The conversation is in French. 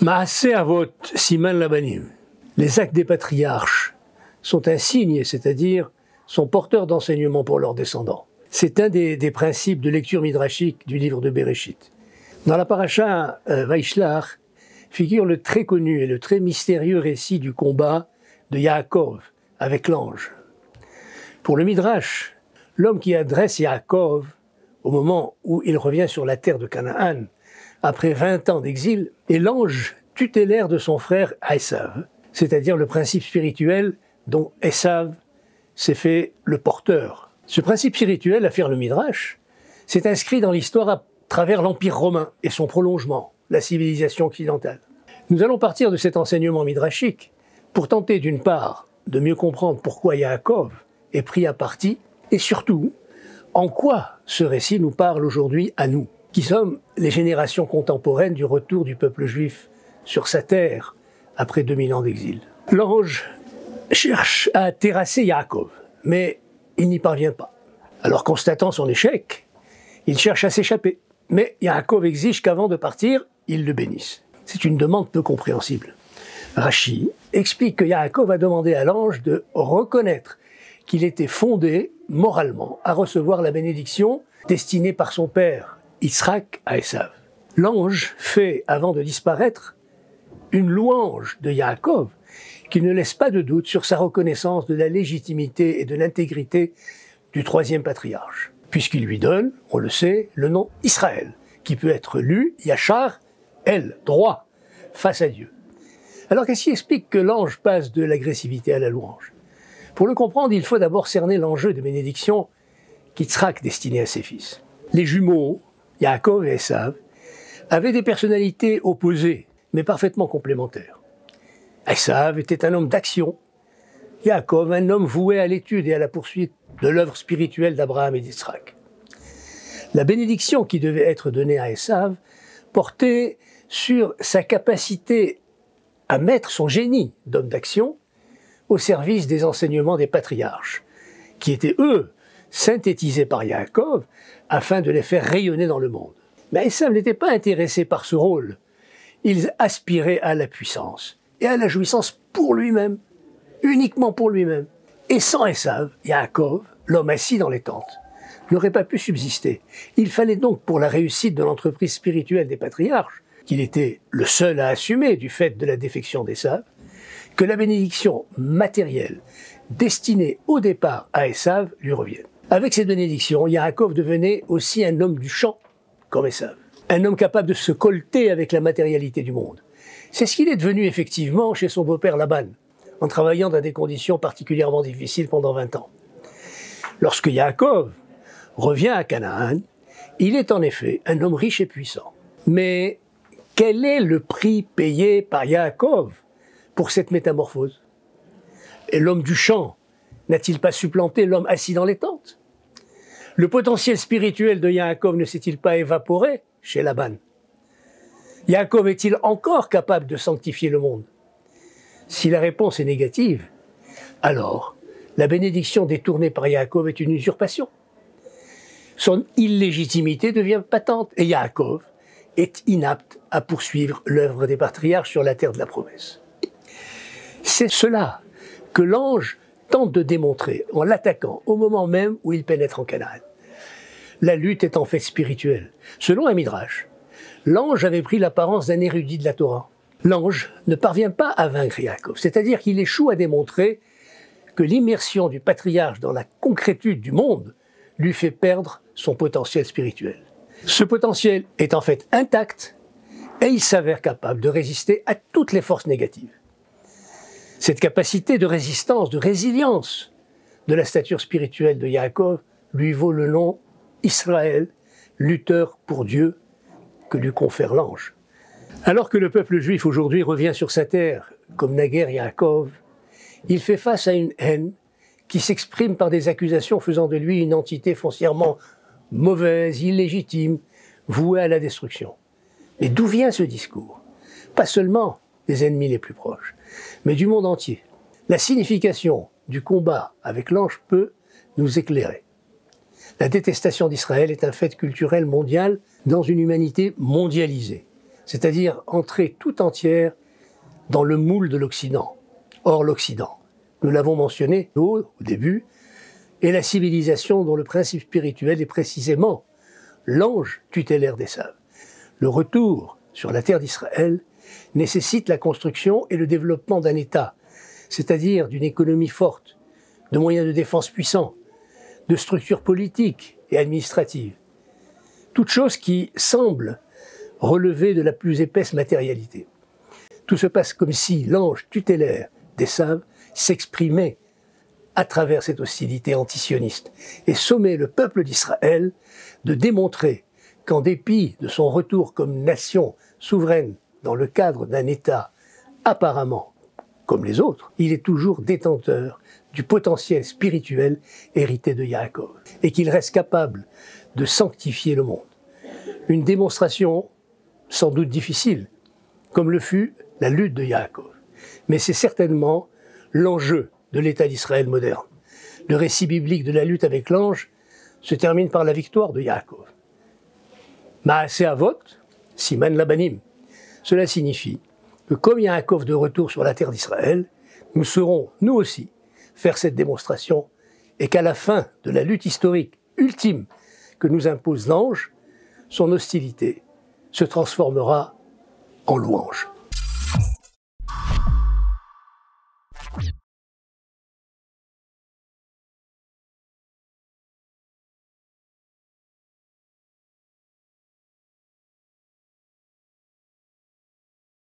Maaseh Avot Siman Labanim. Les actes des patriarches sont un signe, c'est-à-dire sont porteurs d'enseignements pour leurs descendants. C'est un des principes de lecture midrashique du livre de Bereshit. Dans la paracha Vaishlach figure le très connu et le très mystérieux récit du combat de Yaakov avec l'ange. Pour le Midrash, l'homme qui adresse Yaakov au moment où il revient sur la terre de Canaan, après 20 ans d'exil, est l'ange tutélaire de son frère Esav, c'est-à-dire le principe spirituel dont Esav s'est fait le porteur. Ce principe spirituel, affirme le Midrash, s'est inscrit dans l'histoire à travers l'Empire romain et son prolongement, la civilisation occidentale. Nous allons partir de cet enseignement midrashique pour tenter d'une part de mieux comprendre pourquoi Yaakov est pris à partie et surtout en quoi ce récit nous parle aujourd'hui à nous, qui sommes les générations contemporaines du retour du peuple juif sur sa terre après 2000 ans d'exil. L'ange cherche à terrasser Yaakov, mais il n'y parvient pas. Alors constatant son échec, il cherche à s'échapper. Mais Yaakov exige qu'avant de partir, il le bénisse. C'est une demande peu compréhensible. Rashi explique que Yaakov a demandé à l'ange de reconnaître qu'il était fondé moralement à recevoir la bénédiction destinée par son père, Yitzhak, à Esav. L'ange fait, avant de disparaître, une louange de Yaakov qui ne laisse pas de doute sur sa reconnaissance de la légitimité et de l'intégrité du troisième patriarche, puisqu'il lui donne, on le sait, le nom Israël, qui peut être lu Yachar, El, droit, face à Dieu. Alors qu'est-ce qui explique que l'ange passe de l'agressivité à la louange? Pour le comprendre, il faut d'abord cerner l'enjeu de bénédiction qu'Yitzhak destinait à ses fils. Les jumeaux, Yaakov et Esav, avaient des personnalités opposées, mais parfaitement complémentaires. Esav était un homme d'action, Yaakov un homme voué à l'étude et à la poursuite de l'œuvre spirituelle d'Abraham et d'Yitzhak. La bénédiction qui devait être donnée à Esav portait sur sa capacité à mettre son génie d'homme d'action au service des enseignements des patriarches, qui étaient, eux, synthétisés par Yaakov afin de les faire rayonner dans le monde. Mais Esav n'était pas intéressé par ce rôle. Il aspirait à la puissance et à la jouissance pour lui-même, uniquement pour lui-même. Et sans Esav, Yaakov, l'homme assis dans les tentes, n'aurait pas pu subsister. Il fallait donc, pour la réussite de l'entreprise spirituelle des patriarches, qu'il était le seul à assumer du fait de la défection d'Esav, que la bénédiction matérielle destinée au départ à Esav lui revienne. Avec cette bénédiction, Yaakov devenait aussi un homme du champ, comme Esav. Un homme capable de se colter avec la matérialité du monde. C'est ce qu'il est devenu effectivement chez son beau-père Laban, en travaillant dans des conditions particulièrement difficiles pendant 20 ans. Lorsque Yaakov revient à Canaan, il est en effet un homme riche et puissant. Mais quel est le prix payé par Yaakov pour cette métamorphose? Et l'homme du champ n'a-t-il pas supplanté l'homme assis dans les tentes? Le potentiel spirituel de Yaakov ne s'est-il pas évaporé chez Laban? Yaakov est-il encore capable de sanctifier le monde? Si la réponse est négative, alors la bénédiction détournée par Yaakov est une usurpation. Son illégitimité devient patente et Yaakov est inapte à poursuivre l'œuvre des patriarches sur la terre de la promesse. C'est cela que l'ange tente de démontrer en l'attaquant au moment même où il pénètre en Canaan. La lutte est en fait spirituelle. Selon un midrash, l'ange avait pris l'apparence d'un érudit de la Torah. L'ange ne parvient pas à vaincre Yaakov, c'est-à-dire qu'il échoue à démontrer que l'immersion du patriarche dans la concrétude du monde lui fait perdre son potentiel spirituel. Ce potentiel est en fait intact et il s'avère capable de résister à toutes les forces négatives. Cette capacité de résistance, de résilience de la stature spirituelle de Yaakov lui vaut le nom Israël, lutteur pour Dieu, que lui confère l'ange. Alors que le peuple juif aujourd'hui revient sur sa terre, comme naguère Yaakov, il fait face à une haine qui s'exprime par des accusations faisant de lui une entité foncièrement mauvaise, illégitime, vouée à la destruction. Mais d'où vient ce discours? Pas seulement des ennemis les plus proches, mais du monde entier. La signification du combat avec l'ange peut nous éclairer. La détestation d'Israël est un fait culturel mondial dans une humanité mondialisée. c'est-à-dire entrer tout entière dans le moule de l'Occident. Or l'Occident, nous l'avons mentionné au début, est la civilisation dont le principe spirituel est précisément l'ange tutélaire d'Esav. Le retour sur la terre d'Israël nécessite la construction et le développement d'un État, c'est-à-dire d'une économie forte, de moyens de défense puissants, de structures politiques et administratives. Toutes choses qui semblent relever de la plus épaisse matérialité. Tout se passe comme si l'ange tutélaire d'Esav s'exprimait à travers cette hostilité antisioniste et sommait le peuple d'Israël de démontrer qu'en dépit de son retour comme nation souveraine dans le cadre d'un État apparemment comme les autres, il est toujours détenteur du potentiel spirituel hérité de Yaakov et qu'il reste capable de sanctifier le monde. Une démonstration sans doute difficile, comme le fut la lutte de Yaakov. Mais c'est certainement l'enjeu de l'État d'Israël moderne. Le récit biblique de la lutte avec l'ange se termine par la victoire de Yaakov. Maaseh Avot, Siman Labanim. Cela signifie que comme Yaakov de retour sur la terre d'Israël, nous saurons, nous aussi, faire cette démonstration et qu'à la fin de la lutte historique ultime que nous impose l'ange, son hostilité se transformera en louange.